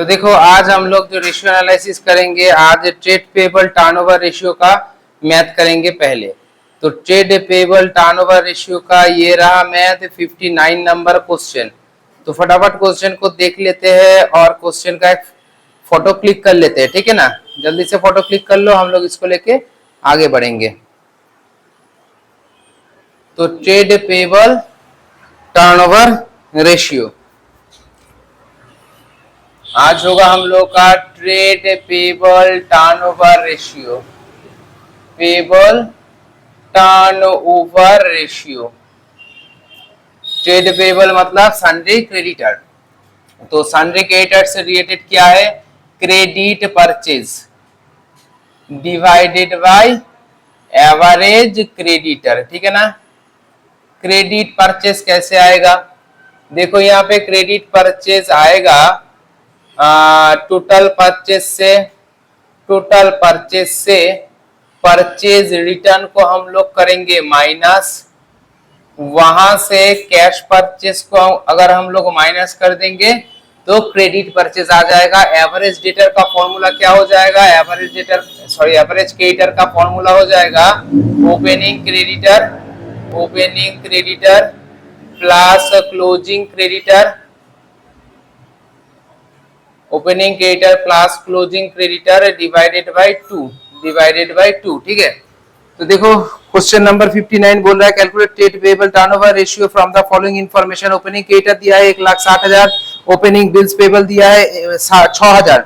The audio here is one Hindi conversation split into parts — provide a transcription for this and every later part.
तो देखो आज हम लोग जो रेशियो एनालिसिस करेंगे, आज ट्रेड पेबल टर्नओवर रेशियो का मैथ करेंगे पहले। तो ट्रेड पेबल टर्नओवर रेशियो का ये रहा मैथ 59 नंबर क्वेश्चन। तो फटाफट क्वेश्चन को देख लेते हैं और क्वेश्चन का एक फोटो क्लिक कर लेते हैं, ठीक है ना। जल्दी से फोटो क्लिक कर लो, हम लोग इसको लेके आगे बढ़ेंगे। तो ट्रेड पेबल टर्नओवर रेशियो आज होगा हम लोग का trade payable turnover ratio. Payable turnover ratio, trade payable मतलब सन्ड्री क्रेडिटर। तो सन्ड्री क्रेडिटर से रिलेटेड क्या है? Credit purchase divided by average creditor, ठीक है ना। क्रेडिट परचेज कैसे आएगा? देखो यहाँ पे क्रेडिट परचेज आएगा टोटल परचेज से परचेज रिटर्न को हम लोग करेंगे माइनस, वहां से कैश परचेज को अगर हम लोग माइनस कर देंगे तो क्रेडिट परचेज आ जाएगा। एवरेज डेटर का फॉर्मूला क्या हो जाएगा? एवरेज क्रेडिटर का फॉर्मूला हो जाएगा opening creditor plus closing creditor, opening creditor plus closing creditor divided by 2, ठीक है। तो देखो क्वेश्चन नंबर 59 बोल रहा है calculate trade payable turnover ratio from the following information. Opening creditor दिया है 1,60,000, ओपनिंग बिल्स पेबल दिया है 6,000,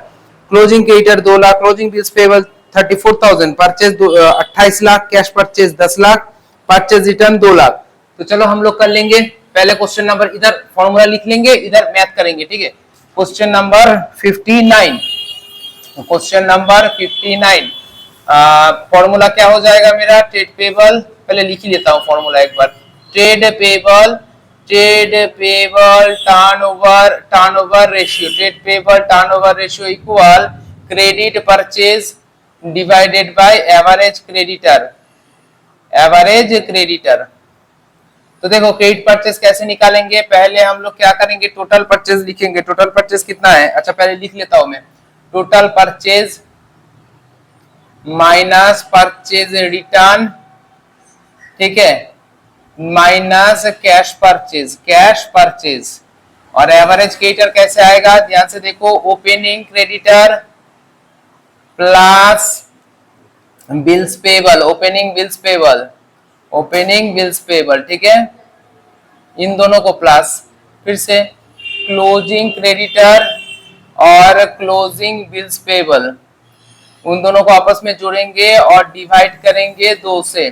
closing creditor 2 lakh, closing bills payable 34,000, purchase 28 lakh, cash purchase 10 lakh, purchase return 2 lakh. तो चलो हम लोग कर लेंगे। पहले क्वेश्चन नंबर इधर फॉर्मूला लिख लेंगे, इधर मैथ करेंगे, ठीक है। Question number 59, question number 59 formula क्या हो जाएगा मेरा? ट्रेड पेबल, पहले लिख ही लेता हूँ फॉर्मूला एक बार। Trade payable turnover ratio, trade payable turnover ratio equal credit purchase divided by average creditor. तो देखो क्रेडिट परचेज कैसे निकालेंगे? पहले हम लोग क्या करेंगे? टोटल परचेज लिखेंगे। टोटल परचेज कितना है? अच्छा पहले लिख लेता हूं मैं। Total purchase minus purchase return, ठीक है, माइनस कैश परचेज और एवरेज क्रेडिटर कैसे आएगा? ध्यान से देखो, opening creditor plus bills payable, opening bills payable, ठीक है, इन दोनों को प्लस, फिर से क्लोजिंग क्रेडिटर और क्लोजिंग बिल्स पेबल, उन दोनों को आपस में जोड़ेंगे और डिवाइड करेंगे 2 से,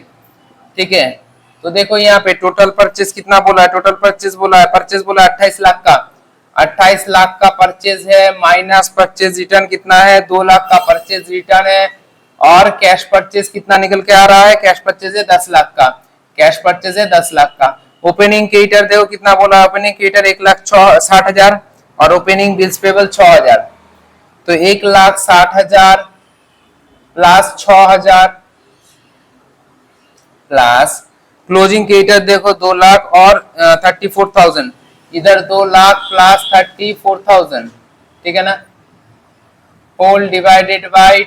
ठीक है। तो देखो यहाँ पे टोटल परचेज कितना बोला है? परचेज बोला है 28 लाख का, 28 लाख का परचेज है, माइनस परचेज रिटर्न कितना है? 2 लाख का परचेज रिटर्न है, और कैश परचेज कितना निकल के आ रहा है? कैश परचेज है 10 लाख का, ओपनिंग क्रेडिटर देखो कितना बोला? ओपनिंग क्रेडिटर 1,60,000 और ओपनिंग बिल्स पेबल 6,000। तो 1,60,000 प्लस 6,000 प्लस क्लोजिंग क्रेडिटर देखो 2 लाख और 34,000, इधर 2 लाख प्लस 34,000, ठीक है ना, होल डिवाइडेड बाय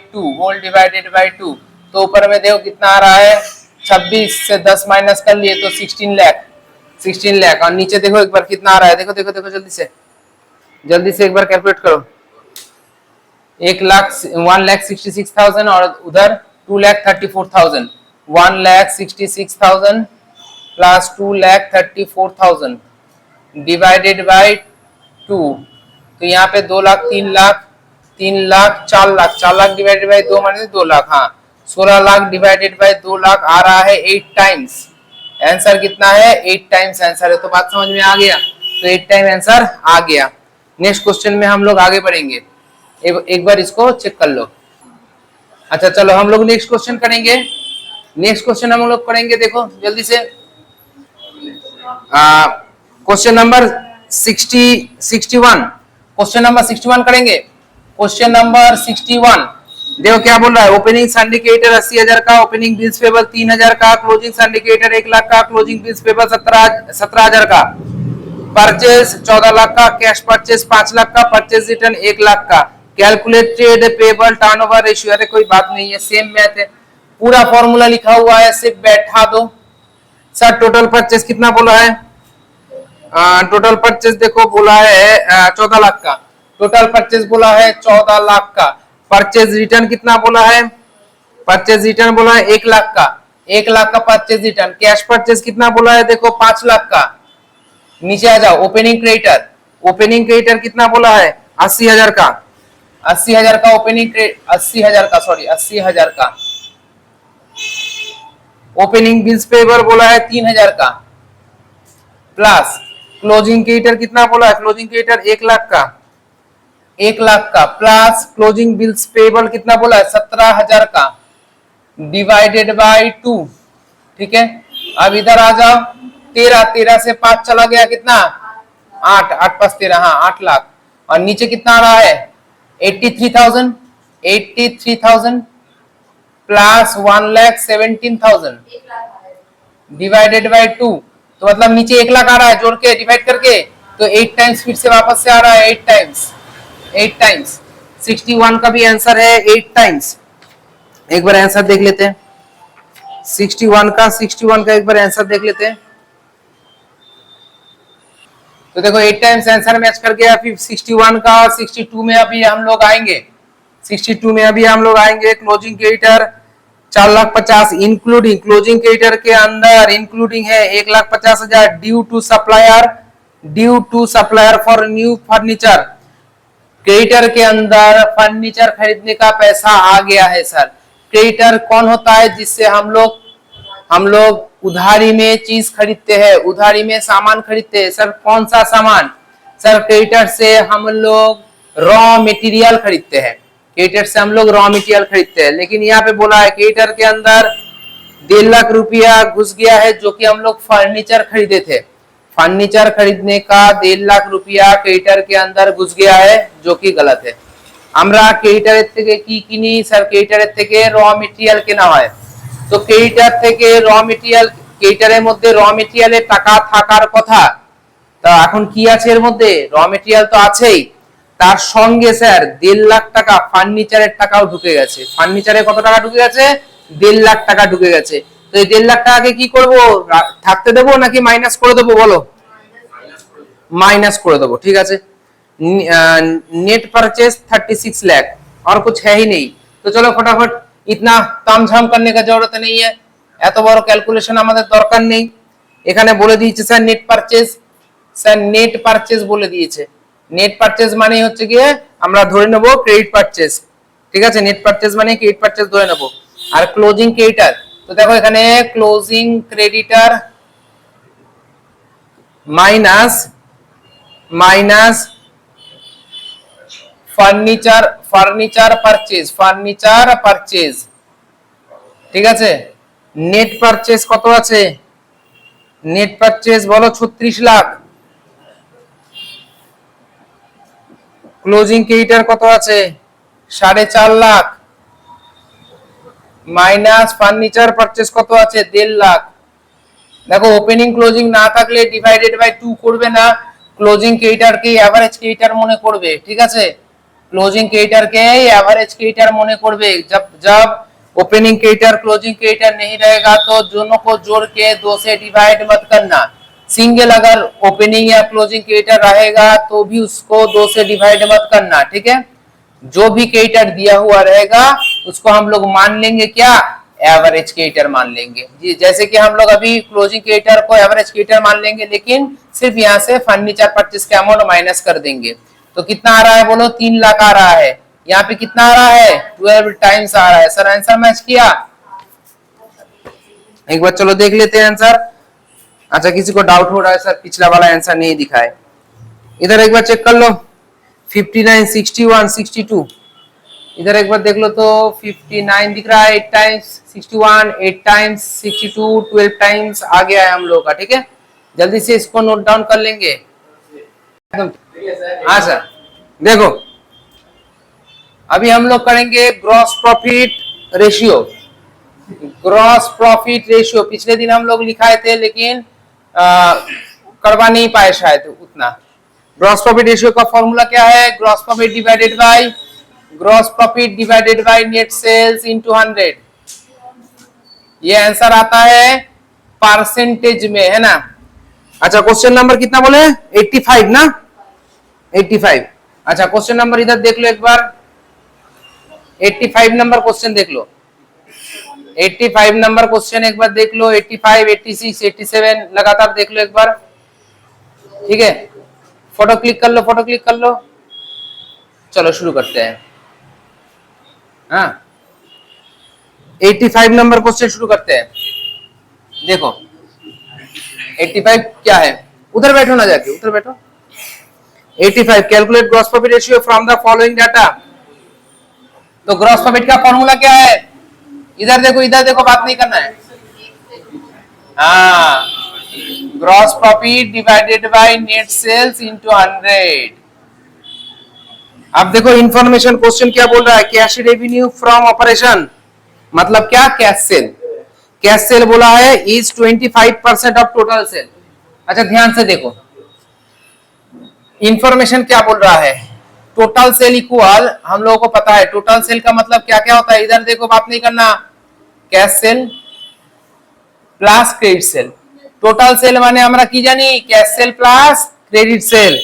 2। तो ऊपर में देखो कितना आ रहा है? 26 से 10 माइनस कर लिए तो 16 लाख, और नीचे देखो एक बार कितना आ रहा है? देखो जल्दी से एक बार कैलकुलेट करो। 1,66,000 और उधर 2,34,000, 1,66,000 प्लस 2,34,000 डिवाइडेड बाय 2। तो यहाँ पे 2 लाख, 3 लाख, 4 लाख डिवाइडेड बाय 2 माने 2 लाख, हाँ 16 लाख डिवाइडेड बाय 2 लाख आ रहा है 8 टाइम्स। आंसर कितना है? 8 टाइम्स आंसर है। तो बात समझ में आ गया? तो 8 टाइम आंसर आ गया। नेक्स्ट क्वेश्चन में हम लोग आगे बढ़ेंगे, एक बार इसको चेक कर लो। अच्छा चलो हम लोग नेक्स्ट क्वेश्चन करेंगे। नेक्स्ट क्वेश्चन हम लोग करेंगे, देखो जल्दी से क्वेश्चन नंबर 61, क्वेश्चन नंबर 61 करेंगे। क्वेश्चन नंबर 61 देखो क्या बोल रहा है? ओपनिंग सिंडिकेटर 80,000 का, ओपनिंग बिल्स पेबल 3,000 का, क्लोजिंग सिंडिकेटर 1 लाख का, क्लोजिंग बिल्स पेबल 17,000 का, परचेज 14 लाख का, कैश परचेज 5 लाख का, परचेज रिटर्न 1 लाख का, कैलकुलेटेड पेबल टर्नओवर रेशियो। अरे कोई बात नहीं है, सेम मैथ है, पूरा फॉर्मूला लिखा हुआ है, सिर्फ बैठा दो। सर टोटल परचेज कितना बोला है? टोटल परचेज देखो बोला है 14 लाख का, टोटल परचेज बोला है 14 लाख का। परचेज रिटर्न कितना बोला है? परचेज रिटर्न बोला है 1 लाख का, 1 लाख का परचेज रिटर्न। कैश परचेज कितना बोला है? देखो 5 लाख का। नीचे आ जाओ, ओपनिंग क्रेडिटर, ओपनिंग क्रेडिटर कितना बोला है? 80,000 का, 80,000 का ओपनिंग, 80,000 का, सॉरी 80,000 का। ओपनिंग बिल्स पेबल बोला है 3,000 का, प्लस क्लोजिंग क्रेडिटर कितना बोला है? क्लोजिंग क्रेडिटर 1 लाख का, 1 लाख का, प्लस क्लोजिंग बिल्स पेबल कितना बोला है? 17,000 का, डिवाइडेड बाय 2। ठीक है, अब इधर आ जाओ, 13, 13 से 5 चला गया, कितना? 8, 8 + 13, हाँ 8 लाख। और नीचे कितना आ रहा है? 83,000, 83,000 प्लस 1,17,000 डिवाइडेड बाय 2। तो मतलब नीचे 1 लाख आ रहा है, जोड़ के डिवाइड करके, तो 8 टाइम्स फिर से वापस से आ रहा है, 8 टाइम्स, 8 टाइम्स। 61 का भी आंसर है 8 टाइम्स। एक बार आंसर देख लेते हैं 61 का एक बार आंसर देख लेते हैं। तो देखो 8 टाइम्स आंसर मैच कर गया। फिर 61 का 62 में अभी हम लोग आएंगे, 62 में अभी हम लोग आएंगे। Closing creditor 4,50,000 including, closing creditor के अंदर इंक्लूडिंग है 1,50,000 due to supplier, due to supplier for new furniture. Creditor के अंदर फर्नीचर खरीदने का पैसा आ गया है सर। क्रेडिटर कौन होता है? जिससे हम लोग उधारी में चीज खरीदते हैं, उधारी में सामान खरीदते हैं। सर कौन सा सामान? सर क्रेडिटर से हम लोग रॉ मटेरियल खरीदते हैं, क्रेडिटर से हम लोग रॉ मटेरियल खरीदते हैं। लेकिन यहाँ पे बोला है क्रेडिटर के अंदर 1.5 लाख रुपया घुस गया है, जो कि हम लोग फर्नीचर खरीदे थे। फर्नीचर खरीदने का 1.5 लाख रुपया क्रेडिटर के अंदर घुस गया है, जो कि गलत है। আমরা ক্রেডিটার থেকে কি কিনি? স্যার ক্রেডিটারের থেকে র মেটেরিয়াল কেনা হয়। তো ক্রেডিটার থেকে র মেটেরিয়াল, ক্রেডিটারের মধ্যে র মেটেরিয়ালের টাকা থাকার কথা, তা এখন কি আছে এর মধ্যে? র মেটেরিয়াল তো আছেই, তার সঙ্গে স্যার 1.5 লাখ টাকা ফার্নিচারের টাকাও ঢুকে গেছে। ফার্নিচারে কত টাকা ঢুকে গেছে? 1.5 লাখ টাকা ঢুকে গেছে। তো এই 1.5 লাখ টাকাকে কি করব? থাকতে দেবো নাকি মাইনাস করে দেবো বলো? माइनस कर देबो, ठीक है। नेट परचेज 36 लाख, और कुछ है ही नहीं। तो चलो फटाफट, इतना तामझाम करने का जरूरत नहीं है, এত বড় ক্যালকুলেশন আমাদের দরকার নেই। এখানে বলে দিয়েছে sir net purchase, sir net purchase বলে দিয়েছে। নেট পারচেজ মানে হচ্ছে কি আমরা ধরে নেব ক্রেডিট পারচেজ, ঠিক আছে। নেট পারচেজ মানে ক্রেডিট পারচেজ ধরে নেব। আর ক্লোজিং ক্রেডিটর, তো দেখো এখানে closing creditor minus furniture, furniture purchase, furniture purchase, ঠিক আছে। নেট পারচেজ কত আছে? নেট পারচেজ বলো 36 লাখ। ক্লোজিং ক্রেডিটর কত আছে? 4.5 লাখ, মাইনাস ফার্নিচার পারচেজ কত আছে? 1.5 লাখ। দেখো ওপেনিং ক্লোজিং না থাকলে ডিভাইডেড বাই 2 করবে না, ক্লোজিং ক্রেডিটর কে এভারেজ ক্রেডিটর মনে করবে, ঠিক আছে। क्लोजिंग क्रेडिटर के एवरेज क्रेडिटर मने करबे। जब ओपनिंग क्रेडिटर क्लोजिंग क्रेडिटर नहीं रहेगा तो दोनों को जोड़ के 2 से डिवाइड मत करना। सिंगल अगर ओपनिंग या क्लोजिंग क्रेडिटर रहेगा तो भी उसको 2 से डिवाइड मत करना, ठीक है। जो भी क्रेडिटर दिया हुआ रहेगा उसको हम लोग मान लेंगे क्या? एवरेज क्रेडिटर मान लेंगे जी। जैसे कि हम लोग अभी क्लोजिंग क्रेडिटर को एवरेज क्रेडिटर मान लेंगे, लेकिन सिर्फ यहाँ से फर्नीचर परचेज का अमाउंट माइनस कर देंगे। तो कितना आ रहा है बोलो? 3 लाख आ रहा है। यहाँ पे कितना आ रहा है? 12 टाइम्स आ रहा है। सर आंसर मैच किया? एक बार चलो देख लेते हैं आंसर। अच्छा किसी को डाउट हो रहा है सर पिछला वाला आंसर नहीं दिखा है, इधर एक बार चेक कर लो। 59, 61, 62, इधर एक बार देख लो तो 59 दिख रहा है 8 टाइम्स, 61 8 टाइम्स, 62 12 टाइम्स आ गया है हम लोग का, ठीक है। जल्दी से इसको नोट डाउन कर लेंगे। हाँ सर देखो अभी हम लोग करेंगे gross profit ratio. Gross profit ratio पिछले दिन हम लोग लिखाए थे, लेकिन करवा नहीं पाए शायद उतना। ग्रॉस प्रॉफिट रेशियो का फॉर्मूला क्या है? Gross profit divided by net sales into 100। ये आंसर आता है परसेंटेज में, है ना। अच्छा क्वेश्चन नंबर कितना बोले? 85 ना, 85। अच्छा क्वेश्चन नंबर इधर देख लो एक बार, 85 नंबर क्वेश्चन देख लो, 85 नंबर क्वेश्चन एक बार देख लो, 85, 86, 87 लगातार देख लो एक बार, ठीक है। फोटो क्लिक कर लो, फोटो क्लिक कर लो। चलो शुरू करते हैं। हाँ 85 नंबर क्वेश्चन शुरू करते हैं। देखो 85 क्या है, उधर बैठो ना, जाके उधर बैठो। 85 calculate gross profit ratio from the following data. तो ग्रॉस प्रॉफिट का फॉर्मूला क्या है? इधर देखो, इधर देखो, बात नहीं करना है। हाँ, gross profit divided by net sales into 100। अब देखो इंफॉर्मेशन क्वेश्चन क्या बोल रहा है? कैश रेवेन्यू फ्रॉम ऑपरेशन मतलब क्या? Cash cell. कैश सेल बोला है इज 25% ऑफ टोटल सेल। अच्छा ध्यान से देखो, इंफॉर्मेशन क्या बोल रहा है? टोटल सेल इक्वल, हम लोगों को पता है टोटल सेल का मतलब क्या क्या होता है। इधर देखो, बात नहीं करना। Cash sale plus credit cell. Total sale माने हमरा की जानी? Cash sale plus credit cell.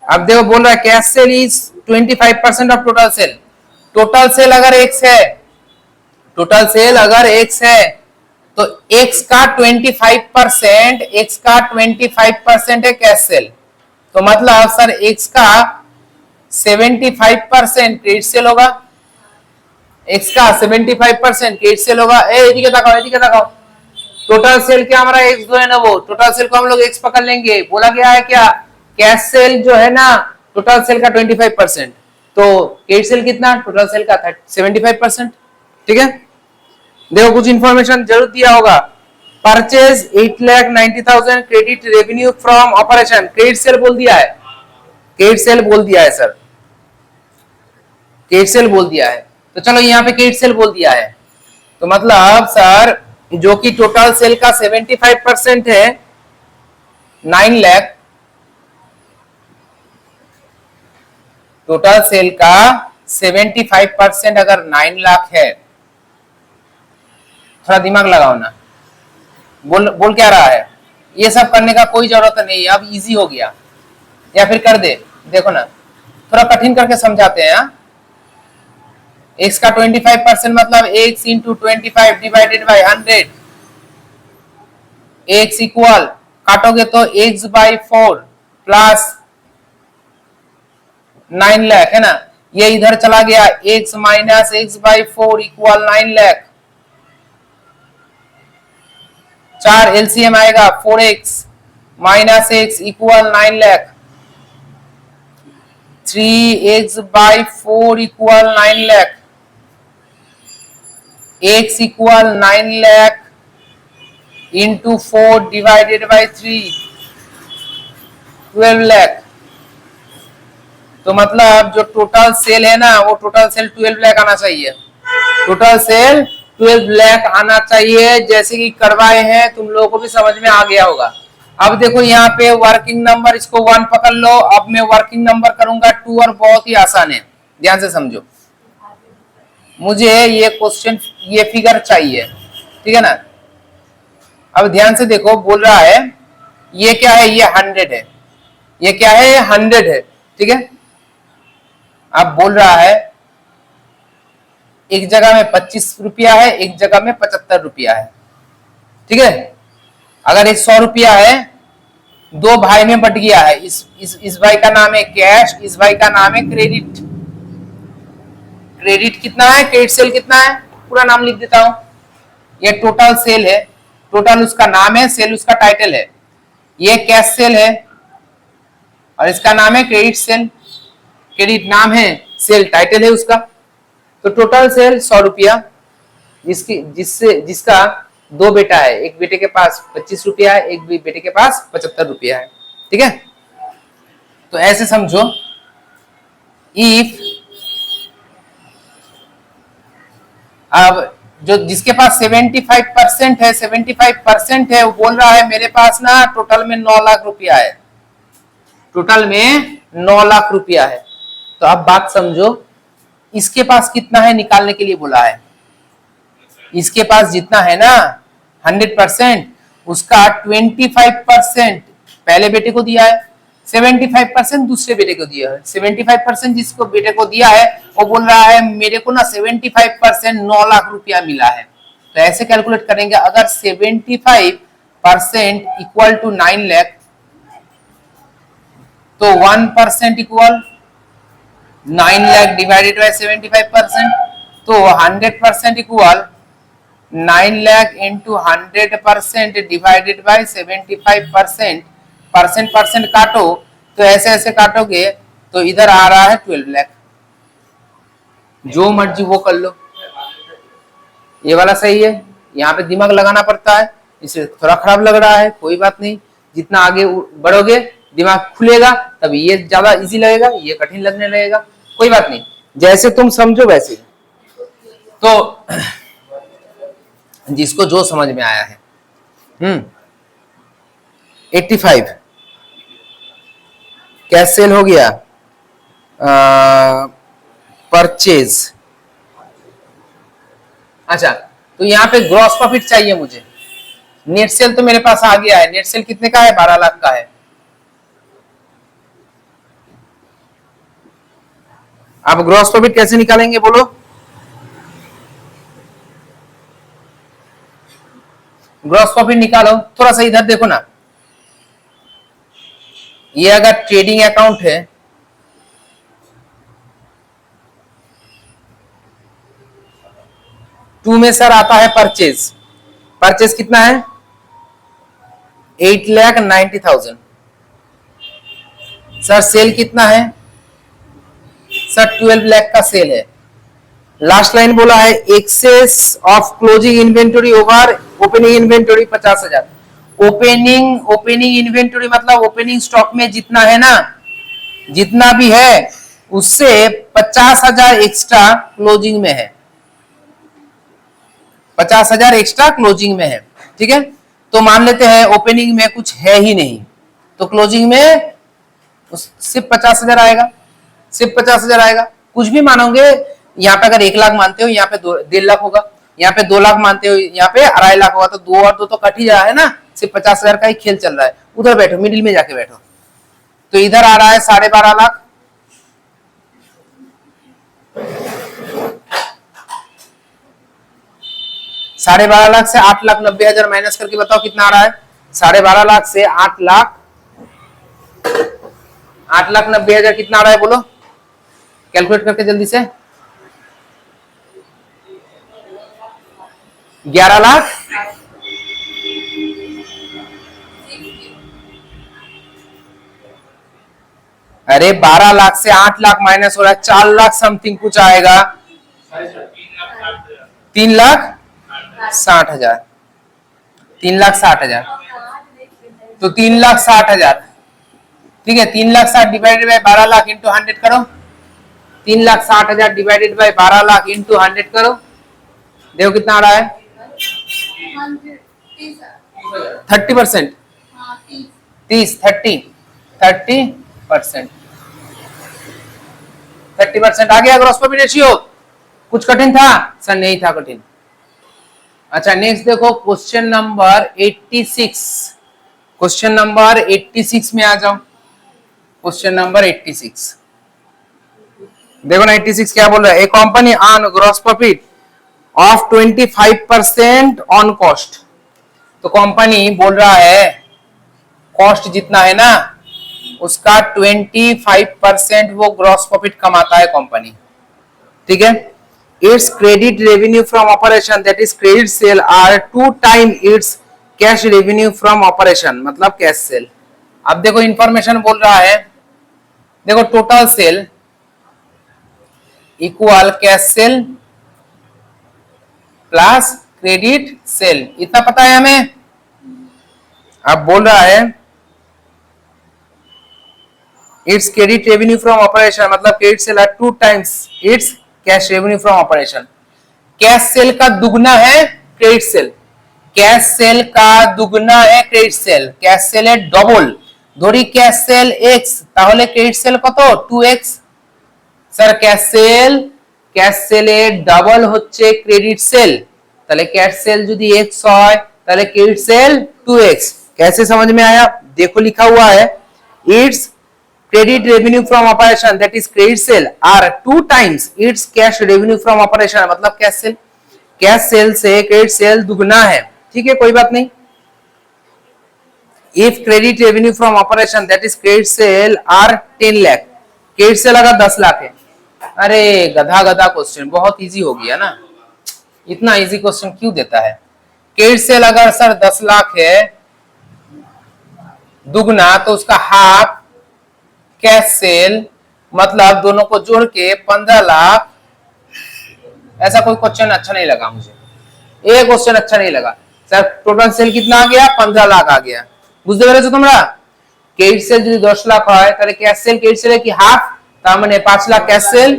अब देखो बोल रहा है cash cell is 25% of total sale. Total sale अगर एक्स है, टोटल सेल अगर एक्स है तो एक्स का 25%, एक्स का 25% है कैश सेल। तो मतलब सर एक्स का 75% क्रेडिट सेल होगा, एक्स का 75% क्रेडिट सेल होगा। एदिके दिखाओ, एदिके दिखाओ। टोटल सेल क्या हमारा एक्स जो है ना, वो टोटल सेल को हम लोग एक्स पकड़ लेंगे। बोला गया है क्या? कैश सेल जो है ना टोटल सेल का 25%, तो क्रेडिट सेल कितना? टोटल सेल का 75%, ठीक है। देखो कुछ इंफॉर्मेशन जरूर दिया होगा। Purchase 8,90,000 credit revenue from operation, credit sale बोल दिया है, क्रेडिट सेल बोल दिया है सर, क्रेडिट सेल बोल दिया है। तो चलो यहाँ पे क्रेडिट सेल बोल दिया है, तो मतलब सर जो कि टोटल सेल का 75% है 9 लाख, टोटल सेल का 75% अगर 9 लाख है, थोड़ा दिमाग लगाओ ना, बोल बोल क्या रहा है? ये सब करने का कोई जरूरत नहीं है, अब इजी हो गया। या फिर कर दे, देखो ना, थोड़ा कठिन करके समझाते हैं। एक्स का 25% मतलब x into 25 divided by 100। X equal काटोगे तो एक्स बाई 4 प्लस 9 लाख, है ना। ये इधर चला गया, x minus x by 4 equal 9 lakh. 4 LCM आएगा, 4x minus x equal 9 lakh. 3x by 4 equal 9 lakh. x equal 9 lakh into 4 divided by 3, 12 lakh. तो मतलब जो टोटल सेल है ना, वो टोटल सेल 12 लाख आना चाहिए, टोटल सेल 12 लाख आना चाहिए। जैसे कि करवाए हैं, तुम लोगों को भी समझ में आ गया होगा। अब देखो यहाँ पे वर्किंग नंबर, इसको 1 पकड़ लो। अब मैं वर्किंग नंबर करूंगा 2 और बहुत ही आसान है, ध्यान से समझो। मुझे ये क्वेश्चन, ये फिगर चाहिए, ठीक है ना। अब ध्यान से देखो, बोल रहा है ये क्या है? ये 100 है। ये क्या है? 100 है, ठीक है। अब बोल रहा है एक जगह में 25 रुपया है, एक जगह में 75 रुपया है, ठीक है। अगर ये 100 रुपया है, दो भाई में बट गया है। इस भाई का नाम है कैश, इस भाई का नाम है क्रेडिट। क्रेडिट कितना है? क्रेडिट सेल कितना है? पूरा नाम लिख देता हूं। ये टोटल सेल है, टोटल उसका नाम है, सेल उसका टाइटल है। ये कैश सेल है और इसका नाम है क्रेडिट सेल। क्रेडिट नाम है, सेल टाइटल है उसका। तो टोटल सेल 100 रुपया, जिसका दो बेटा है, एक बेटे के पास 25 रुपया है, एक बेटे के पास 75 रुपया है, ठीक है। तो ऐसे समझो, इफ अब जो जिसके पास 75% है, 75% है, वो बोल रहा है मेरे पास ना टोटल में 9 लाख रुपया है, टोटल में 9 लाख रुपया है। तो अब बात समझो, इसके पास कितना है निकालने के लिए बोला है। इसके पास जितना है ना 100%, उसका 25% पहले बेटे को दिया है, 75% दूसरे बेटे को दिया है। 75% जिसको बेटे को दिया है वो बोल रहा है मेरे को ना 75% 9 लाख रुपया मिला है। तो ऐसे कैलकुलेट करेंगे, अगर 75% इक्वल टू 9 लाख, तो 1% इक्वल 9 लाख डिवाइडेड बाय 75%, तो 100% equal 9 lakh into 100% divided by 75%, percent percent काटो तो ऐसे ऐसे काटोगे तो इधर आ रहा है 12 लाख। जो मर्जी वो कर लो, ये वाला सही है, यहाँ पे दिमाग लगाना पड़ता है, इसे थोड़ा खराब लग रहा है, कोई बात नहीं, जितना आगे बढ़ोगे दिमाग खुलेगा तब ये ज्यादा इजी लगेगा, ये कठिन लगने लगेगा, कोई बात नहीं, जैसे तुम समझो वैसे। तो जिसको जो समझ में आया है। 85 कैश सेल हो गया, परचेज। अच्छा, तो यहाँ पे ग्रॉस प्रॉफिट चाहिए मुझे। नेट सेल तो मेरे पास आ गया है, नेट सेल कितने का है, 12 लाख का है। आप ग्रॉस प्रॉफिट कैसे निकालेंगे बोलो। ग्रॉस प्रॉफिट निकालो, थोड़ा सा इधर देखो ना, ये अगर ट्रेडिंग अकाउंट है, टू में सर आता है परचेज। परचेज कितना है, 8,90,000। सर सेल कितना है, सर 12 लाख का सेल है। लास्ट लाइन बोला है excess of closing inventory over opening inventory 50,000। Opening inventory मतलब ओपनिंग स्टॉक में जितना है ना, जितना भी है उससे 50,000 एक्स्ट्रा क्लोजिंग में है, 50,000 एक्स्ट्रा क्लोजिंग में है, ठीक है। तो मान लेते हैं ओपनिंग में कुछ है ही नहीं, तो क्लोजिंग में सिर्फ 50,000 आएगा, सिर्फ 50,000 आएगा। कुछ भी मानोगे, यहाँ पे अगर 1 लाख मानते हो यहाँ पे 1.5 लाख होगा, यहाँ पे 2 लाख मानते हो यहाँ पे 2.5 लाख होगा, तो 2 और 2 तो कट ही रहा है ना, सिर्फ 50,000 का ही खेल चल रहा है। उधर बैठो, मिडिल में जाके बैठो, तो इधर आ रहा है 12.5 लाख, साढ़े 12 लाख से 8,90,000 माइनस करके बताओ कितना आ रहा है। 12.5 लाख से 8,90,000 कितना आ रहा है बोलो, कैलकुलेट करके जल्दी से। 11 लाख, अरे 12 लाख से 8 लाख माइनस हो रहा है, 4 लाख समथिंग कुछ आएगा, 3,60,000, 3,60,000, तो 3,60,000, ठीक है। 3,60,000 डिवाइडेड बाय 12 लाख इंटू 100 करो, 3,60,000 डिवाइडेड बाय 12 लाख इंटू 100 करो, देखो कितना आ रहा है, 30%, 30% आ गया ग्रॉस प्रॉफिट रेशियो। कुछ कठिन था सर, नहीं था कठिन। अच्छा नेक्स्ट देखो, क्वेश्चन नंबर 86, क्वेश्चन नंबर 86 में आ जाओ। क्वेश्चन नंबर 86 देखो ना, 86 क्या बोल रहा है, a company on gross profit of 25% on cost. तो कंपनी बोल रहा है कॉस्ट जितना है ना उसका 25% वो ग्रॉस प्रॉफिट कमाता है कंपनी, ठीक है। It's credit revenue from operation that is credit sale are 2 time it's cash revenue from operation, मतलब कैश सेल। अब देखो इंफॉर्मेशन बोल रहा है, देखो total sale equal cash sale plus credit sale, इतना पता है हमें। अब बोल रहा है it's credit revenue from operation मतलब credit sale are 2 times it's cash revenue from operation. Cash sale का दुगना है क्रेडिट सेल, कैश सेल का दुगना है क्रेडिट सेल, कैश सेल है डबल, ধরি ক্যাশ সেল x তাহলে ক্রেডিট সেল কত 2x। স্যার ক্যাশ সেলের ডাবল হচ্ছে ক্রেডিট সেল, তাহলে ক্যাশ सेल যদি x হয় তাহলে क्रेडिट सेल 2x। कैसे समझ में आया? देखो लिखा हुआ है it's credit revenue from operation that is credit sale are 2 times its cash revenue from operation, मतलब कैश सेल से क्रेडिट सेल दुगना है, ठीक है कोई बात नहीं। if credit revenue from operation that is credit sale are 10 lakh, credit sale अगर 10 लाख है, अरे गधा गधा क्वेश्चन, बहुत इजी हो गया ना, इतना इजी क्वेश्चन क्यों देता है। क्रेडिट सेल अगर सर 10 लाख है दुगना तो उसका हाफ कैश सेल, मतलब दोनों को जोड़ के 15 लाख। ऐसा कोई क्वेश्चन अच्छा नहीं लगा मुझे, ये क्वेश्चन अच्छा नहीं लगा सर। टोटल सेल कितना आ गया 15 लाख आ गया, বুঝতে পেরেছো তোমরা? ক্রেডিট সেল যদি 10 লাখ হয় তাহলে ক্যাশ সেল ক্রেডিট সেলের কি হাফ, তার মানে 5 লাখ ক্যাশ সেল,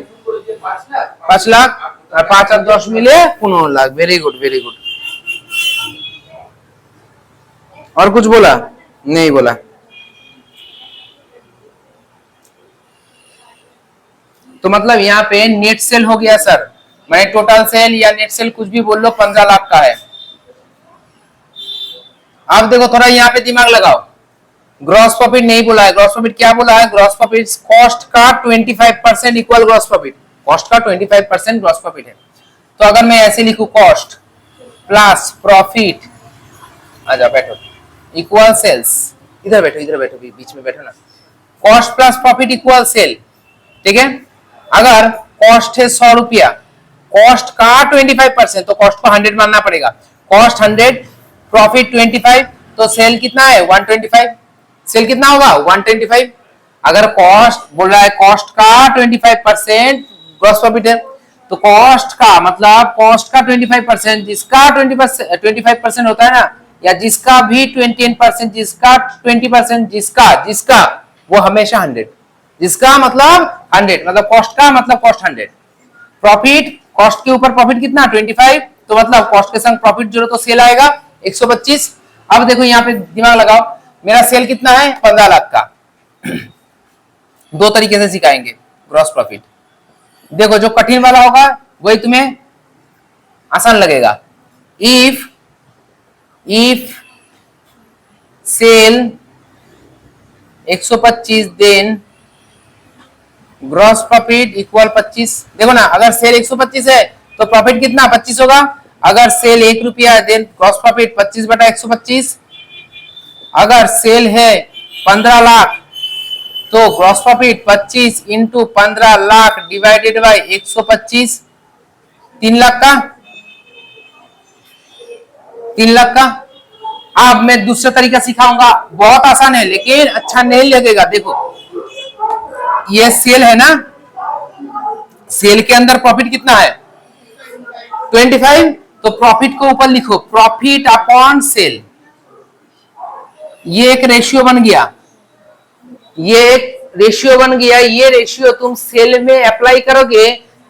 5 লাখ আর 5 আর 10 মিলে 15 lakh. Very good very good. और कुछ बोला? नहीं बोला। तो मतलब यहाँ पे नेट सेल हो गया सर, मैं टोटल सेल या नेट सेल कुछ भी बोल लो 15 लाख का है। अब देखो थोड़ा यहाँ पे दिमाग लगाओ, ग्रॉस प्रॉफिट नहीं बोला है, ग्रॉस प्रॉफिट क्या बोला है, ग्रॉस प्रॉफिट कॉस्ट का 25% इक्वल ग्रॉस प्रॉफिट, कॉस्ट का 25% ग्रॉस प्रॉफिट है। तो अगर मैं ऐसे लिखूं कॉस्ट प्लस प्रॉफिट, आजा बैठो, इक्वल सेल्स, इधर बैठो बीच में बैठो ना, cost plus profit equal sale, ठीक है। अगर कॉस्ट है 100 रुपया, कॉस्ट का 25% तो कॉस्ट को 100 मानना पड़ेगा, कॉस्ट 100 प्रॉफिट 25 तो सेल कितना है 125, सेल कितना होगा 125। अगर कॉस्ट बोल रहा है कॉस्ट का 25% ग्रॉस प्रॉफिट है, तो कॉस्ट का मतलब कॉस्ट का 25%, जिसका 25% होता है ना, या जिसका भी 28%, जिसका 20%, जिसका वो हमेशा 100, जिसका मतलब 100, मतलब कॉस्ट का मतलब कॉस्ट 100, प्रॉफिट कॉस्ट के ऊपर प्रॉफिट कितना 25, तो मतलब कॉस्ट के संग प्रॉफिट जोड़ो तो सेल आएगा 125। अब देखो यहाँ पे दिमाग लगाओ, मेरा सेल कितना है 15 लाख का, दो तरीके से सिखाएंगे ग्रॉस प्रॉफिट। देखो जो कठिन वाला होगा वही तुम्हें आसान लगेगा। If sale 125 then gross profit equal 25। देखो ना, अगर सेल 125 है तो प्रॉफिट कितना 25 होगा, अगर सेल 1 रुपया है देन ग्रॉस प्रॉफिट 25/125। अगर सेल है 15 लाख तो gross profit 25 into 15 lakh divided by 125, 3 lakh का, 3 लाख का। अब मैं दूसरा तरीका सिखाऊंगा, बहुत आसान है लेकिन अच्छा नहीं लगेगा। देखो ये सेल है ना, सेल के अंदर प्रॉफिट कितना है 25, तो प्रॉफिट को ऊपर लिखो प्रॉफिट अपॉन सेल, ये एक रेशियो बन गया, ये एक रेशियो बन गया। ये रेशियो तुम सेल में अप्लाई करोगे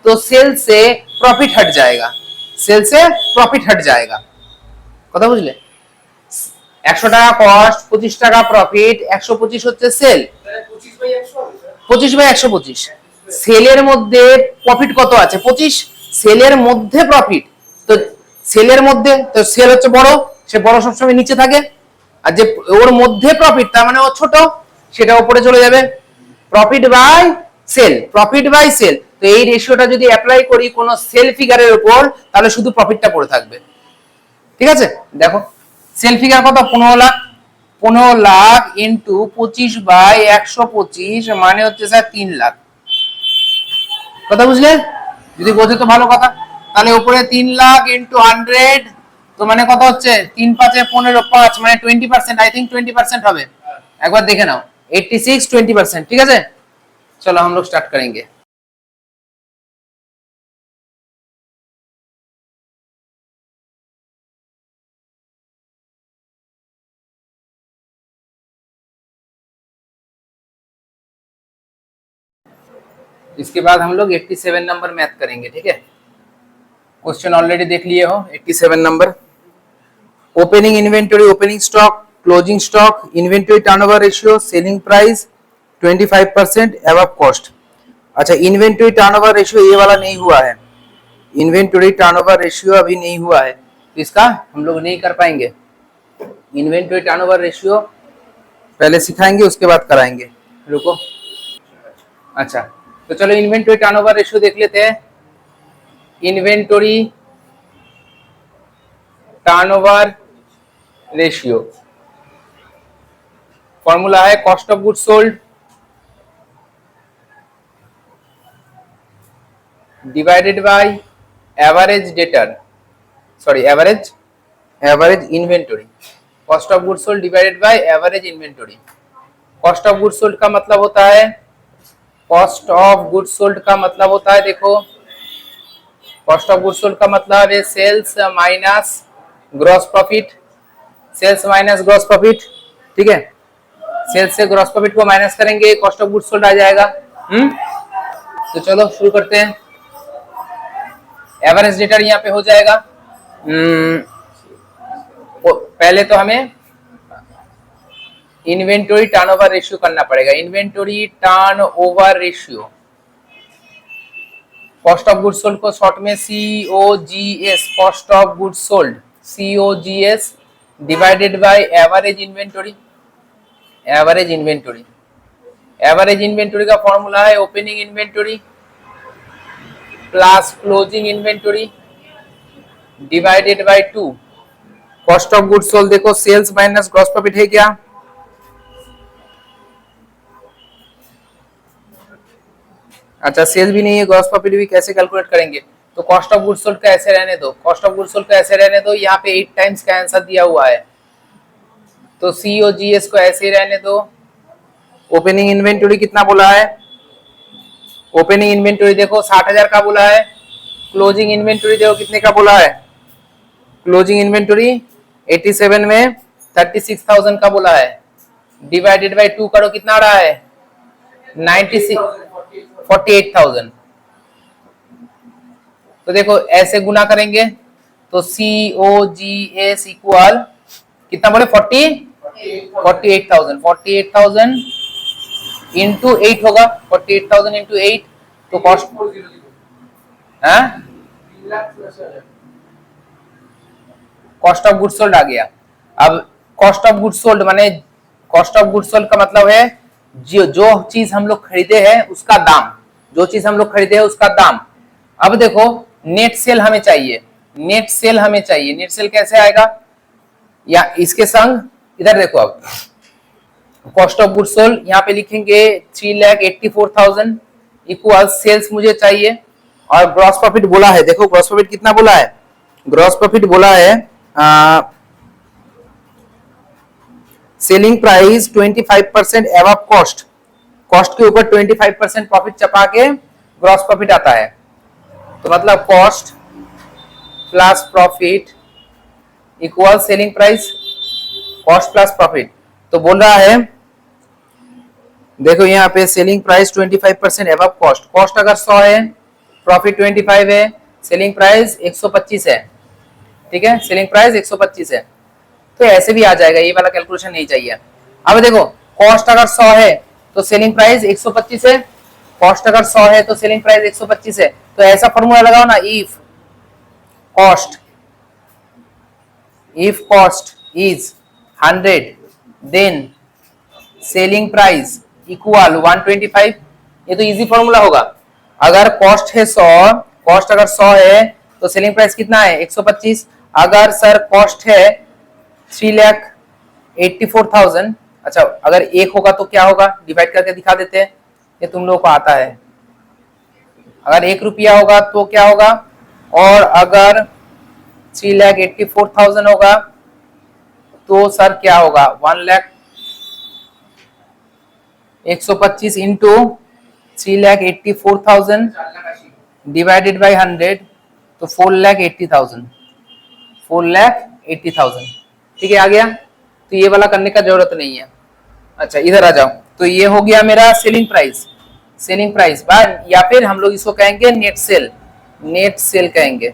तो सेल से प्रॉफिट हट जाएगा, सेल से प्रॉफिट हट जाएगा। কথা বুঝলে? 100 টাকা কস্ট 25 টাকা প্রফিট, 125 হচ্ছে সেল, 25/125। সেলের মধ্যে প্রফিট কত আছে 25, সেলের মধ্যে প্রফিট, তো সেলের মধ্যে তো সেল হচ্ছে বড়, সে বড় সবসময় নিচে থাকে, আর যে ওর মধ্যে প্রফিট তার মানে ও ছোট, সেটা উপরে চলে যাবে। Profit by sale, profit by sale, তো এই রেশিওটা যদি অ্যাপ্লাই করি কোন সেল ফিগারের উপর তাহলে শুধু প্রফিটটা পড়ে থাকবে, ঠিক আছে। দেখো সেল ফিগার কত 15 লাখ, 15 লাখ ইন্টু 25/125 মানে হচ্ছে স্যার 3 লাখ। কথা বুঝলে? যদি বোঝে তো ভালো কথা। তাহলে উপরে 3 লাখ ইন্টু 100 তো মানে কত হচ্ছে 3 5 15 5 মানে 20%, आई थिंक 20% হবে, একবার দেখে নাও 86 20%, ठीक है। चलो हम लोग स्टार्ट करेंगे। इसके बाद हम लोग 87 नंबर मैथ करेंगे, ठीक है। क्वेश्चन ऑलरेडी देख लिए हो 87 number. Opening inventory, opening stock, closing stock, inventory turnover ratio, selling price 25% above cost. अच्छा, इन्वेंटरी टर्नओवर रेशियो ये वाला नहीं हुआ है, इन्वेंटरी टर्नओवर रेशियो अभी नहीं हुआ है, तो इसका हम लोग नहीं कर पाएंगे। इन्वेंटरी टर्नओवर रेशियो पहले सिखाएंगे उसके बाद कराएंगे, रुको। अच्छा, तो चलो इन्वेंटरी टर्नओवर रेशियो देख लेते हैं। इन्वेंटरी टर्नओवर रेशियो फॉर्मूला है cost of goods sold divided by average debtor, sorry average inventory. Cost of goods sold divided by average inventory. Cost of goods sold का मतलब होता है, कॉस्ट ऑफ गुड्स सोल्ड का मतलब होता है, देखो कॉस्ट ऑफ गुड्स सोल्ड का मतलब है sales minus gross profit, sales minus gross profit, ठीक है। सेल्स से ग्रॉस प्रॉफिट को माइनस करेंगे, कॉस्ट ऑफ गुड्स सोल्ड आ जाएगा। तो चलो शुरू करते हैं। एवरेज डेटर यहाँ पे हो जाएगा। पहले तो हमें इन्वेंटरी टर्नओवर रेशियो करना पड़ेगा। Inventory turnover ratio, cost of goods sold को शॉर्ट में COGS, cost of goods sold COGS divided by average inventory. Average inventory, average inventory का फॉर्मूला है opening inventory plus closing inventory divided by 2। Cost of goods sold देखो सेल्स माइनस ग्रॉस प्रॉफिट है क्या? अच्छा, सेल्स भी नहीं है, ग्रॉस प्रॉफिट भी, कैसे कैलकुलेट करेंगे? तो कॉस्ट ऑफ गुड्स सोल्ड का ऐसे रहने दो, कॉस्ट ऑफ गुड्स सोल्ड का ऐसे रहने दो। यहाँ पे 8 टाइम्स का आंसर दिया हुआ है, तो COGS को ऐसे ही रहने दो। ओपनिंग इन्वेंटरी कितना बोला है? ओपनिंग इन्वेंटरी देखो 60,000 का बोला है। क्लोजिंग इन्वेंटरी देखो कितने का बोला है? क्लोजिंग इन्वेंटरी 87 में 36,000 का बोला है। डिवाइडेड बाय 2 करो, कितना आ रहा है? 48,000। तो देखो ऐसे गुना करेंगे तो COGS इक्वल कितना बोले? 48,000। 48,000 इंटू 8 होगा, 48,000 इंटू 8, तो cost cost of goods sold आ गया। अब कॉस्ट ऑफ गुड्स सोल्ड माने, कॉस्ट ऑफ गुड्स सोल्ड का मतलब है जो चीज हम लोग खरीदे हैं उसका दाम, जो चीज हम लोग खरीदे हैं उसका दाम। अब देखो नेट सेल हमें चाहिए, नेट सेल हमें चाहिए। नेट सेल कैसे आएगा? या इसके संग इधर देखो, अब कॉस्ट ऑफ गुड्स सोल्ड यहाँ पे लिखेंगे 3,84,000 इक्वल सेल्स मुझे चाहिए, और ग्रॉस प्रॉफिट बोला है, देखो ग्रॉस प्रॉफिट कितना बोला है? ग्रॉस प्रॉफिट बोला है selling price 25% above cost, cost के ऊपर 25% प्रॉफिट चपा के ग्रॉस प्रॉफिट आता है। तो मतलब cost plus profit equal selling price, cost plus profit. तो बोल रहा है देखो यहाँ पे selling price 25% above cost, cost अगर 100 है, प्रॉफिट 25 है, सेलिंग प्राइस 125 है, ठीक है, सेलिंग प्राइस 125 है। तो ऐसे भी आ जाएगा, ये वाला कैलकुलेशन नहीं चाहिए। अब देखो कॉस्ट अगर 100 है तो सेलिंग प्राइस 125 है, कॉस्ट अगर 100 है तो सेलिंग प्राइस 125 है। तो ऐसा फॉर्मूला लगाओ ना, if cost is 100 then selling price equal 125। ये तो इजी फॉर्मूला होगा। अगर कॉस्ट है 100, कॉस्ट अगर 100 है तो सेलिंग प्राइस कितना है? 125। अगर सर कॉस्ट है 3,84,000, अच्छा अगर 1 होगा तो क्या होगा? डिवाइड करके दिखा देते हैं, ये तुम लोगों को आता है। अगर 1 रुपया होगा तो क्या होगा? और अगर 3,84,000 होगा तो सर क्या होगा? 1,125 इंटू 3,84,000 डिवाइडेड बाई 100, तो 4,80,000, 4,80,000। ठीक है, आ गया। तो ये वाला करने का जरूरत नहीं है। अच्छा इधर आ जाओ, तो ये हो गया मेरा selling price, selling price by, या फिर हम लोग इसको कहेंगे नेट सेल, नेट सेल कहेंगे।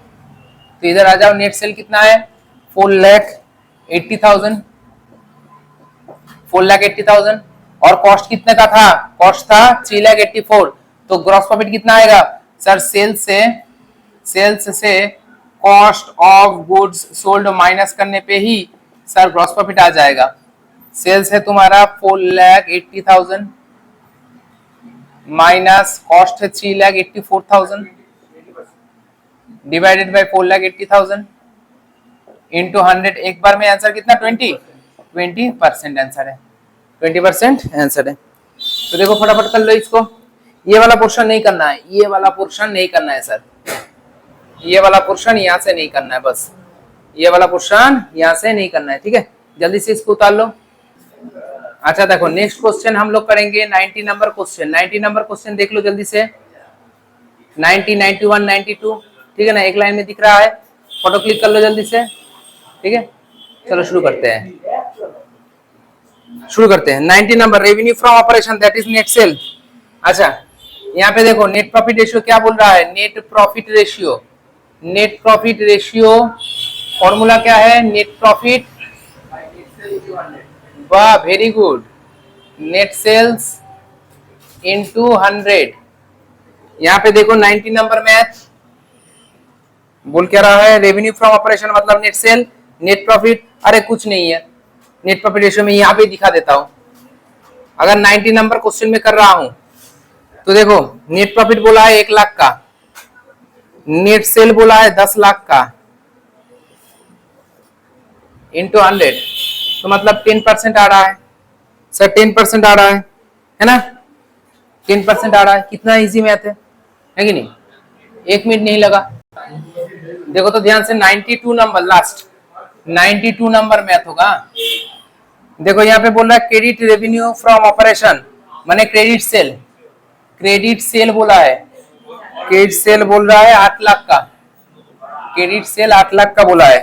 तो इधर आ जाओ, नेट सेल कितना है 4,80,000, 4,80,000। और कॉस्ट कितने का था, कॉस्ट था 3,84,000। तो ग्रॉस प्रॉफिट कितना आएगा सर, सेल्स से cost of goods sold minus करने पे ही सर ग्रॉस प्रॉफिट आ जाएगा। सेल्स है तुम्हारा 4,80,000 माइनस कॉस्ट है 3,84,000 डिवाइडेड बाय 4,80,000 इंटू 100। एक बार में आंसर कितना 20% आंसर है, 20% आंसर है। तो देखो फटाफट कर लो इसको। ये वाला पोर्शन नहीं करना है, ये वाला पोर्शन नहीं करना है सर, ये वाला पोर्शन यहाँ से नहीं करना है, बस ये वाला पोर्शन यहाँ से नहीं करना है, ठीक है। जल्दी से इसको उतार लो। अच्छा देखो नेक्स्ट क्वेश्चन हम लोग करेंगे 90 नंबर क्वेश्चन। 90 नंबर क्वेश्चन देख लो जल्दी से, 90, 91, 92, ठीक है ना, एक लाइन में दिख रहा है, फोटो क्लिक कर लो जल्दी से, ठीक है। चलो शुरू करते हैं, 90 number, revenue from operation that is net cell. अच्छा यहाँ पे देखो नेट प्रॉफिट रेशियो क्या बोल रहा है, नेट प्रॉफिट रेशियो फॉर्मूला क्या है, नेट प्रॉफिट, वाह very good, net sales into 100। यहाँ पे देखो 90 नंबर मैथ बोल क्या रहा है, रेवेन्यू फ्रॉम ऑपरेशन मतलब नेट सेल, नेट प्रॉफिट, अरे कुछ नहीं है, नेट प्रॉफिट रेशियो में यहाँ पे दिखा देता हूं। अगर 90 नंबर क्वेश्चन में कर रहा हूं तो देखो नेट प्रॉफिट बोला है 1 लाख का, नेट सेल बोला है 10 लाख का, इंटू 100, तो मतलब 10% आ रहा है सर, 10% आ रहा है ना, 10% आ रहा है। कितना इजी मैथ है कि नहीं, 1 मिनट नहीं लगा। देखो तो ध्यान से 92 नंबर, लास्ट 92 नंबर मैथ होगा। देखो यहाँ पे बोल रहा है क्रेडिट रेवेन्यू फ्रॉम ऑपरेशन माने क्रेडिट सेल बोला है, क्रेडिट सेल बोल रहा है 8 लाख का, क्रेडिट सेल 8 लाख का बोला है।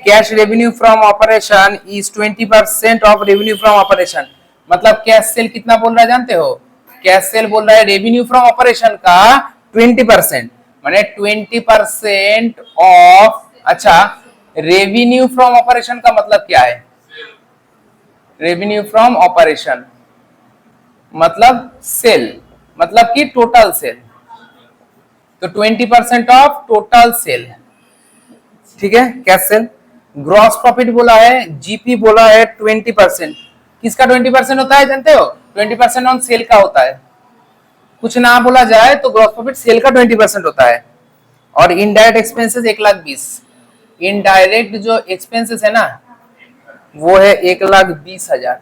Cash revenue from operation is 20% of revenue from operation, मतलब कैश सेल कितना बोल रहा है जानते हो, कैश सेल बोल रहा है रेवेन्यू फ्रॉम ऑपरेशन का 20%, माने 20% ऑफ। अच्छा रेवेन्यू फ्रॉम ऑपरेशन का मतलब क्या है, रेवेन्यू फ्रॉम ऑपरेशन मतलब सेल, मतलब कि टोटल सेल, तो 20% ऑफ टोटल सेल, ठीक है, कैश सेल। ग्रॉस प्रॉफिट बोला है, जीपी बोला है 20%, किसका 20% होता है जानते हो, 20% ऑन सेल का होता है। कुछ ना बोला जाए तो ग्रॉस प्रॉफिट सेल का 20% होता है। और इनडायरेक्ट एक्सपेंसेस 1,20,000, इनडायरेक्ट जो एक्सपेंसेस है ना वो है 1,20,000,